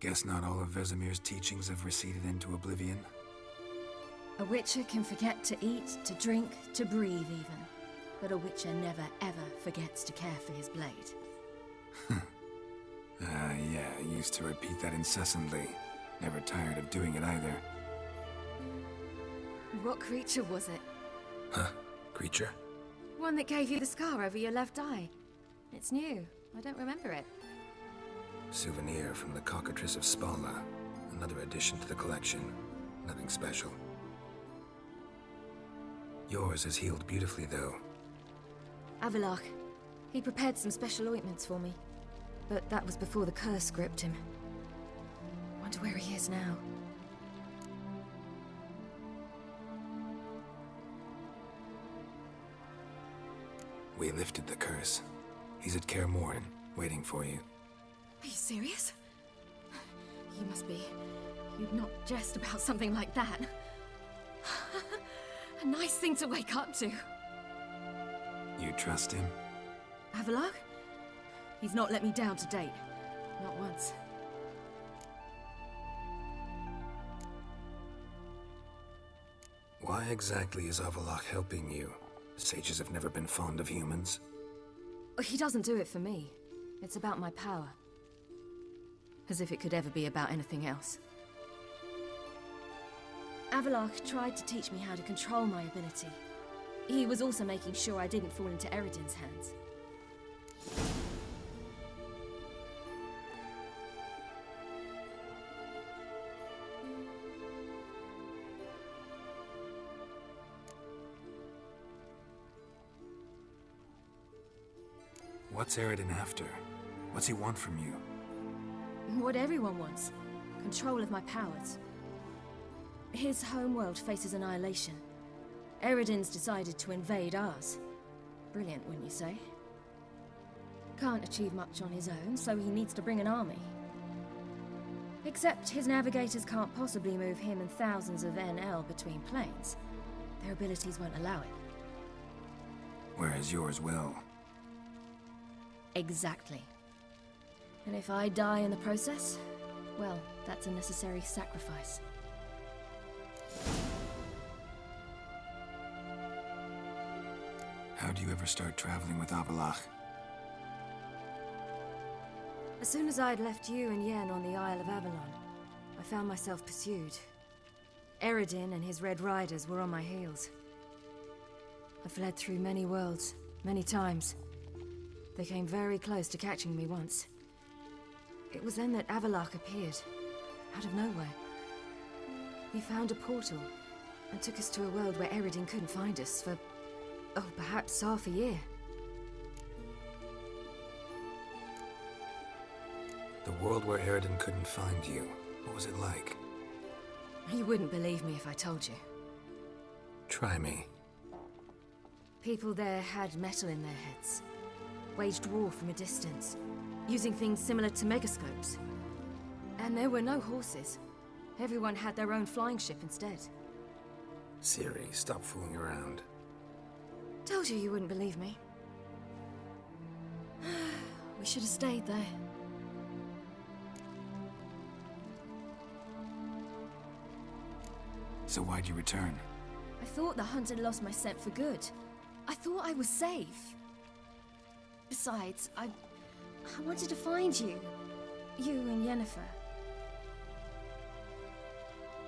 Guess not all of Vesemir's teachings have receded into oblivion. A witcher can forget to eat, to drink, to breathe even. But a witcher never ever forgets to care for his blade. Yeah, I used to repeat that incessantly. Never tired of doing it either. What creature was it? Huh? Creature? One that gave you the scar over your left eye. It's new. I don't remember it. Souvenir from the cockatrice of Spala. Another addition to the collection. Nothing special. Yours has healed beautifully, though. Avallac'h. He prepared some special ointments for me. But that was before the curse gripped him. Wonder where he is now. We lifted the curse. He's at Kaer Morhen, waiting for you. Are you serious? You must be. You'd not jest about something like that. A nice thing to wake up to. You trust him? Avallac'h? He's not let me down to date. Not once. Why exactly is Avallac'h helping you? Sages have never been fond of humans. He doesn't do it for me. It's about my power. As if it could ever be about anything else. Avallac'h tried to teach me how to control my ability. He was also making sure I didn't fall into Eredin's hands. What's Eredin after? What's he want from you? What everyone wants. Control of my powers. His homeworld faces annihilation. Eredin's decided to invade ours. Brilliant, wouldn't you say? Can't achieve much on his own, so he needs to bring an army. Except his navigators can't possibly move him and thousands of NL between planes. Their abilities won't allow it. Whereas yours will. Exactly. And if I die in the process, well, that's a necessary sacrifice. How do you ever start traveling with Avallac'h? As soon as I'd left you and Yen on the Isle of Avalon, I found myself pursued. Eredin and his Red Riders were on my heels. I fled through many worlds, many times. They came very close to catching me once. It was then that Avallac'h appeared, out of nowhere. He found a portal, and took us to a world where Eredin couldn't find us for, oh, perhaps half a year. The world where Eredin couldn't find you, what was it like? You wouldn't believe me if I told you. Try me. People there had metal in their heads. Waged war from a distance, using things similar to megascopes. And there were no horses. Everyone had their own flying ship instead. Ciri, stop fooling around. Told you you wouldn't believe me. We should have stayed there. So why'd you return? I thought the hunt had lost my scent for good. I thought I was safe. Besides, I wanted to find you. You and Yennefer.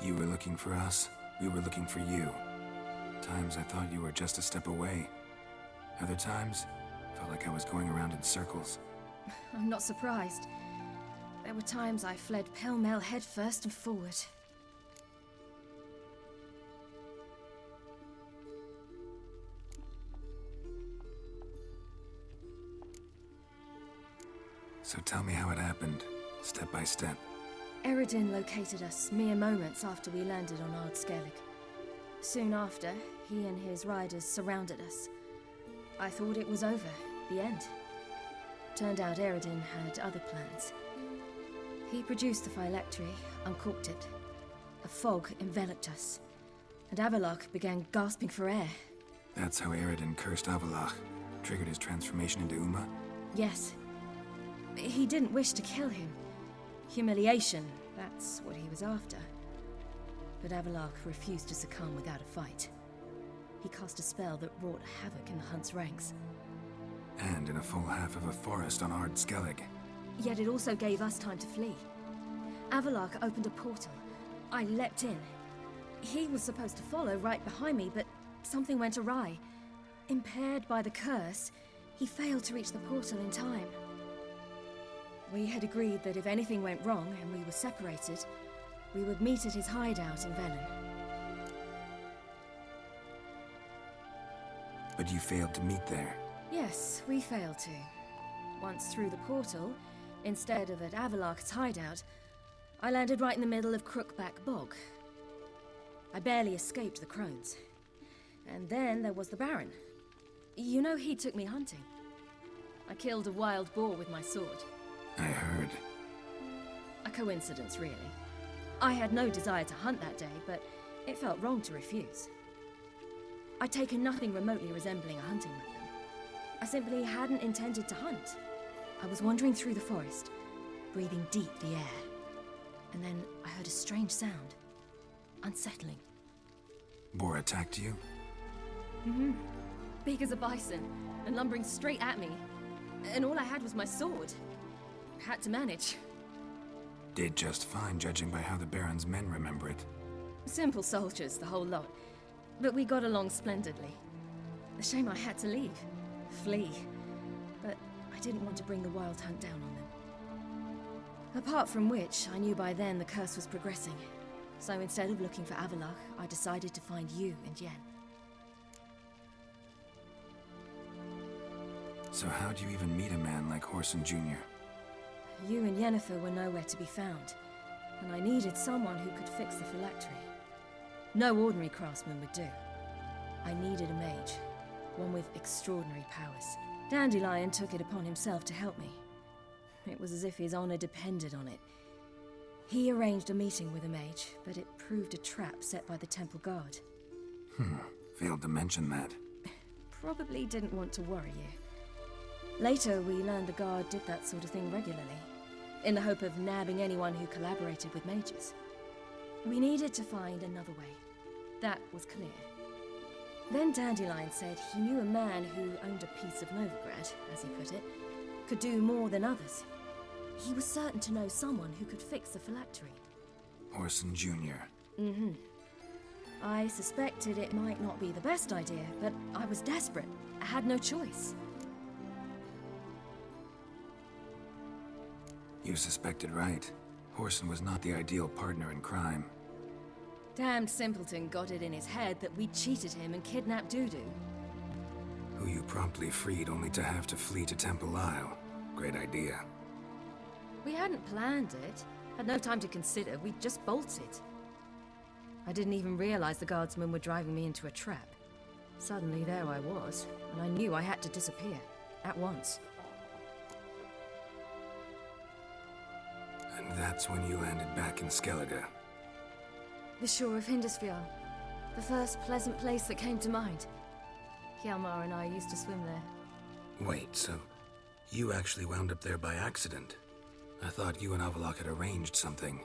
You were looking for us, we were looking for you. Times I thought you were just a step away. Other times, felt like I was going around in circles. I'm not surprised. There were times I fled pell-mell head first and forward. So tell me how it happened, step by step. Eredin located us mere moments after we landed on Ard Skellig. Soon after, he and his riders surrounded us. I thought it was over, the end. Turned out Eredin had other plans. He produced the phylactery, uncorked it. A fog enveloped us, and Avallac'h began gasping for air. That's how Eredin cursed Avallac'h, triggered his transformation into Uma? Yes. He didn't wish to kill him. Humiliation, that's what he was after. But Avallac'h refused to succumb without a fight. He cast a spell that wrought havoc in the hunt's ranks. And in a full half of a forest on Ard Skellig. Yet it also gave us time to flee. Avallac'h opened a portal. I leapt in. He was supposed to follow right behind me, but something went awry. Impaired by the curse, he failed to reach the portal in time. We had agreed that if anything went wrong and we were separated, we would meet at his hideout in Velen. But you failed to meet there. Yes, we failed to. Once through the portal, instead of at Avallac'h's hideout, I landed right in the middle of Crookback Bog. I barely escaped the crones. And then there was the Baron. You know, he took me hunting. I killed a wild boar with my sword. I heard. A coincidence, really. I had no desire to hunt that day, but it felt wrong to refuse. I'd taken nothing remotely resembling a hunting weapon. I simply hadn't intended to hunt. I was wandering through the forest, breathing deep the air. And then I heard a strange sound. Unsettling. Boar attacked you? Mm-hmm. Big as a bison, and lumbering straight at me. And all I had was my sword. Had to manage. Did just fine, judging by how the Baron's men remember it. Simple soldiers, the whole lot. But we got along splendidly. A shame I had to leave. Flee. But I didn't want to bring the wild hunt down on them. Apart from which, I knew by then the curse was progressing. So instead of looking for Avallac'h, I decided to find you and Yen. So how'd you even meet a man like Whoreson Jr.? You and Yennefer were nowhere to be found, and I needed someone who could fix the phylactery. No ordinary craftsman would do. I needed a mage, one with extraordinary powers. Dandelion took it upon himself to help me. It was as if his honor depended on it. He arranged a meeting with a mage, but it proved a trap set by the temple guard. Failed to mention that. Probably didn't want to worry you. Later, we learned the guard did that sort of thing regularly, in the hope of nabbing anyone who collaborated with mages. We needed to find another way. That was clear. Then Dandelion said he knew a man who owned a piece of Novigrad, as he put it, could do more than others. He was certain to know someone who could fix the phylactery. Whoreson Jr. Mm-hmm. I suspected it might not be the best idea, but I was desperate. I had no choice. You suspected right. Whoreson was not the ideal partner in crime. Damned simpleton got it in his head that we'd cheated him and kidnapped Dudu. Who you promptly freed only to have to flee to Temple Isle. Great idea. We hadn't planned it. Had no time to consider. We just bolted. I didn't even realize the guardsmen were driving me into a trap. Suddenly there I was, and I knew I had to disappear. At once. And that's when you landed back in Skellige. The shore of Hindisfjall. The first pleasant place that came to mind. Hjalmar and I used to swim there. Wait, so you actually wound up there by accident? I thought you and Avallac'h had arranged something.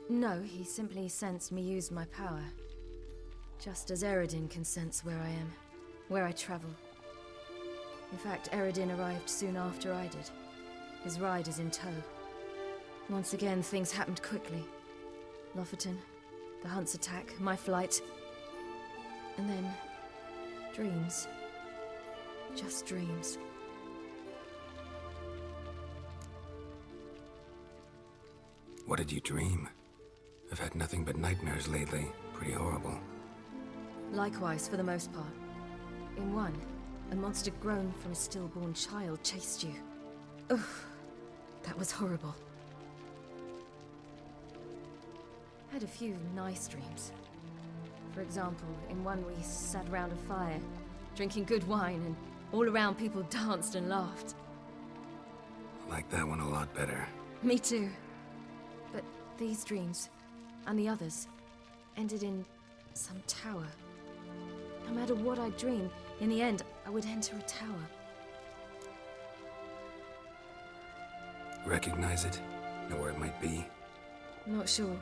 No, he simply sensed me use my power. Just as Eredin can sense where I am, where I travel. In fact, Eredin arrived soon after I did. His riders in tow. Once again, things happened quickly. Lofoten, the hunt's attack, my flight. And then... dreams. Just dreams. What did you dream? I've had nothing but nightmares lately. Pretty horrible. Likewise, for the most part. In one, a monster grown from a stillborn child chased you. Ugh, that was horrible. I had a few nice dreams. For example, in one we sat around a fire, drinking good wine, and all around people danced and laughed. I like that one a lot better. Me too. But these dreams, and the others, ended in some tower. No matter what I dreamed, in the end, I would enter a tower. Recognize it? Know where it might be? Not sure.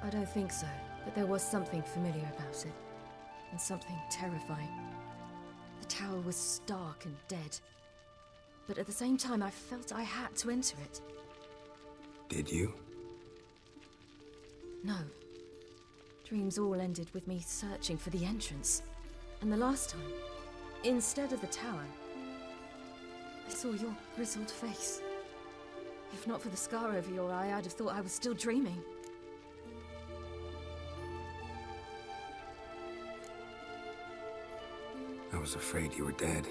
I don't think so, but there was something familiar about it. And something terrifying. The tower was stark and dead. But at the same time, I felt I had to enter it. Did you? No. Dreams all ended with me searching for the entrance. And the last time, instead of the tower, I saw your grizzled face. If not for the scar over your eye, I'd have thought I was still dreaming. I was afraid you were dead.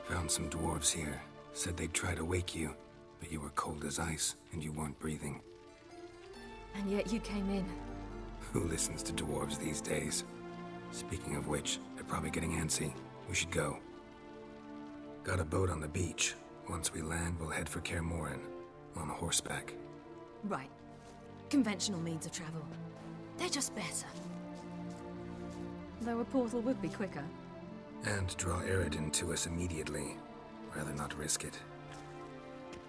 Found some dwarves here. Said they'd try to wake you, but you were cold as ice, and you weren't breathing. And yet you came in. Who listens to dwarves these days? Speaking of which, they're probably getting antsy. We should go. Got a boat on the beach. Once we land, we'll head for Kaer Morhen. On horseback. Right. Conventional means of travel. They're just better. Though a portal would be quicker. And draw Eredin to us immediately. Rather not risk it.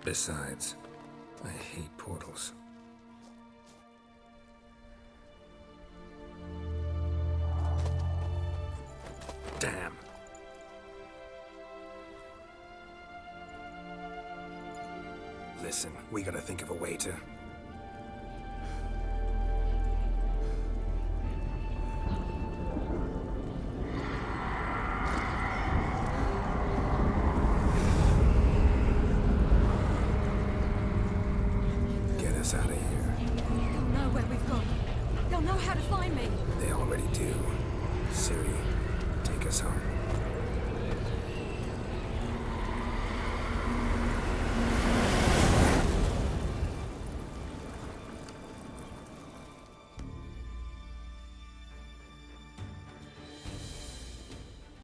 Besides, I hate portals. Damn. Listen, we gotta think of a way to